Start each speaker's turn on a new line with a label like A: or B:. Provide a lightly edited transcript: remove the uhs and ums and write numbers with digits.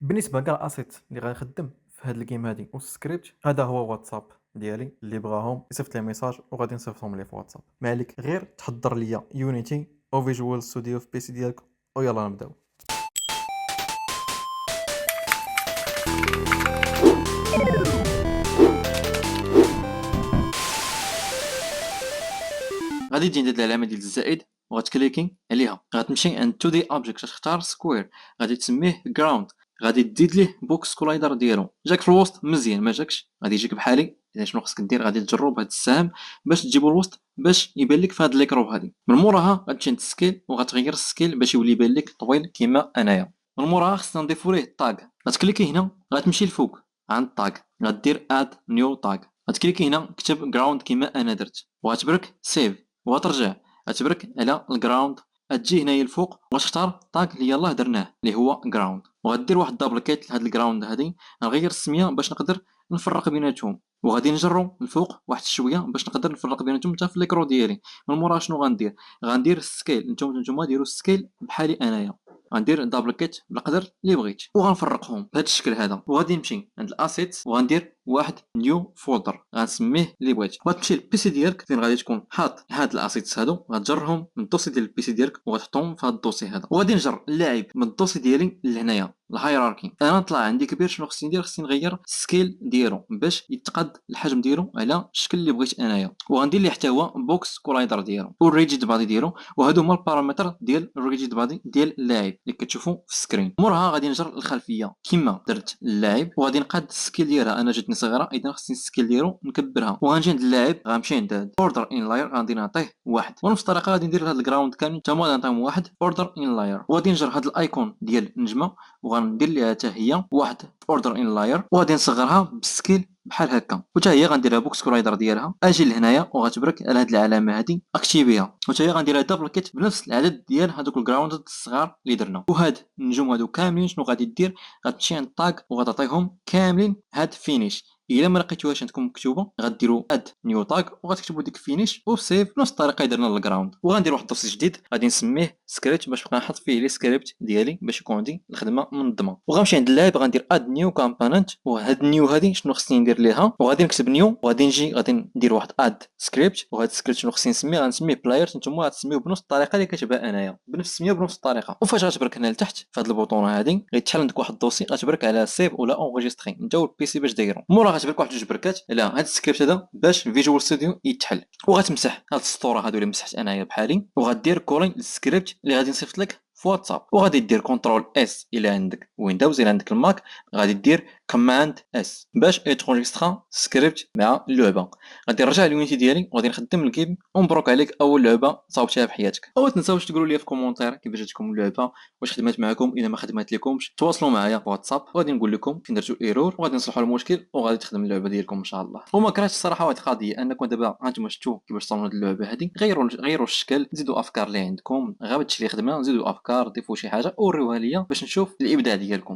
A: بالنسبه كاع الاسيت اللي غنخدم في هاد الجيم هادي والسكريبت، هذا هو واتساب ديالي. اللي بغاهم يصيفط لي ميساج وغادي نصيفطهم ليه في واتساب. ما عليك غير تحضر ليا يونيتي او فيجوال ستوديو في بيسي ديالك ويلا نبداو. غادي تجي ندير العلامه ديال الزائد وغتكليكي عليها، غتمشي عند 2 دي اوبجيكت، غتختار سكوير، غادي تسميه جراوند، غادي تزيد ليه بوكس كولايدر ديالو. جاك في الوسط مزيان، ما جاكش غادي يجيك بحالي. اذا شنو خصك دير؟ غادي تجرب هاد السهم باش تجيبو الوسط باش يبان لك في هاد ليكرو هادي. من موراها غتمشي عند السكيل وغتغير السكيل باش يولي يبان لك طويل كيما انايا. من موراها خصنا نضيفو ليه الطاغ، غتكليكي هنا، غتمشي الفوق عند الطاغ، غدير اد نيو طاغ، غتكليكي هنا كتب جراوند كيما انا درت، وغتبرك سيف وغترجع غتبرك على الجراوند. غتجي هنايا الفوق وغتختار الطاغ اللي يلاه درناه اللي هو جراوند، وغدير واحد دابل كليك لهاد الجراوند هادي. غنغير السميه باش نقدر نفرق بيناتهم، وغادي نجرو الفوق واحد شويه باش نقدر نفرق بيناتهم حتى في الليكرو ديالي. من مورا شنو غندير؟ غندير السكيل. نتوما ديروا السكيل بحالي انايا، غندير دابل كليك بالقدر اللي بغيت وغنفرقهم بهذا الشكل هذا. وغادي نمشي عند الاسيتس وغندير واحد نيو فولدر غنسميه اللي بغيت. وغتمشي للبيسي ديالك فين غادي تكون حاط هاد الاسيتس هادو، غتجرهم من الدوسي ديال البيسي ديالك وغتحطهم في هاد الدوسي هذا. وغادي نجر اللاعب من الدوسي ديالي لهنايا الهيراركي. انا طلع عندي كبير، شنو خصني ندير؟ خصني نغير السكيل ديالو باش يتقاد الحجم ديالو على الشكل اللي بغيت انايا. وغندير ليه حتى هو بوكس كولايدر ديالو والريجيد بادي ديالو، وهادو هما البارامتر ديال الريجيد بادي ديال اللاعب اللي كتشوفوا في السكرين. موراها غادي نجر الخلفيه كما درت اللاعب، وغادي نقاد السكيل ديالها. انا جاتني صغيره اذا خصني السكيل ديالو نكبرها. وغنجي عند اللاعب، غنمشي عند اوردر ان لاير، غادي نعطيه واحد. ونفس الطريقه غادي ندير لهاد الجراوند كامل حتى هما نعطيهم واحد اوردر ان لاير. وغادي نجر هاد الايكون ديال النجمه وغندير ليها حتى هي واحد اوردر ان لاير، وغادي نصغرها بالسكيل بحال هكا. وتا هي غنديرها بوكس كولايدر ديالها. اجي لهنايا وغتبرك على هاد العلامه هادي اكتيفيها، وتا هي غنديرها دبل كيت بنفس العدد ديال هادوك الجراوند الصغار اللي درنا. وهاد النجوم هادو كاملين شنو غادي دير؟ غتمشي عند الطاغ وغتعطيهم كاملين هاد فينيش. الا ما لقيتوهاش عندكم مكتوبه غديروا اد نيو طاغ وغتكتبوا ديك فينيش وسيف بنفس الطريقه اللي درنا للجراوند. وغندير واحد الدوسي جديد غادي نسميه سكريبت باش نبقى نحط فيه لي سكريبت ديالي باش يكون عندي الخدمه منظمه. وغنمشي عند اللاعب غندير اد نيو كومبوننت، وهاد نيو هادي شنو خصني ندير ليها؟ وغادي نكتب نيو وغادي نجي غادي ندير واحد اد سكريبت. وهاد السكريبت شنو خصني نسميه؟ غنسميه بلاير. نتوما غتسميوه بنفس الطريقه اللي كتبها انايا، بنفس السميه بنفس الطريقه. وفاش غتبرك هنا لتحت في هاد البوطونه هادي غيتحل عندك واحد الدوسي غتبرك على سيف ولا اونغيستري انت والبيسي باش دايرو. مورا غتبرك واحد جوج بركات على هاد السكريبت هذا باش فيجوال ستوديو يتحل. وغتمسح هاد السطوره هادو اللي مسحت انايا بحالي، وغدير كولين للسكريبت اللي غادي نصيفط لك في واتساب. وغادي دير كنترول اس الى عندك ويندوز، الى عندك الماك غادي دير كوماند اس باش يتونجسترا سكريبت مع اللعبه. غادي نرجع لليونيتي ديالي وغادي نخدم الجيم ومبروك عليك اول لعبه صاوبتيها في حياتك. وما تنساوش تقولوا لي في كومونتير كيفاش جاتكم اللعبه، واش خدمات معكم. الا ما خدمات لكمش تواصلوا معايا في واتساب وغادي نقول لكم فين درتوا ايرور وغادي نصلحوا المشكل وغادي تخدم اللعبه ديالكم ان شاء الله. وما كرهتش الصراحه واحد القضيه انكم دابا هانتوما شفتوا كيفاش صاوبنا هاد اللعبه هذه. غيروا الشكل، زيدوا افكار اللي عندكم، غير هادشي اللي خدمنا، زيدوا افكار، ضيفوا شي حاجه وريوها ليا باش نشوف الابداع ديالكم.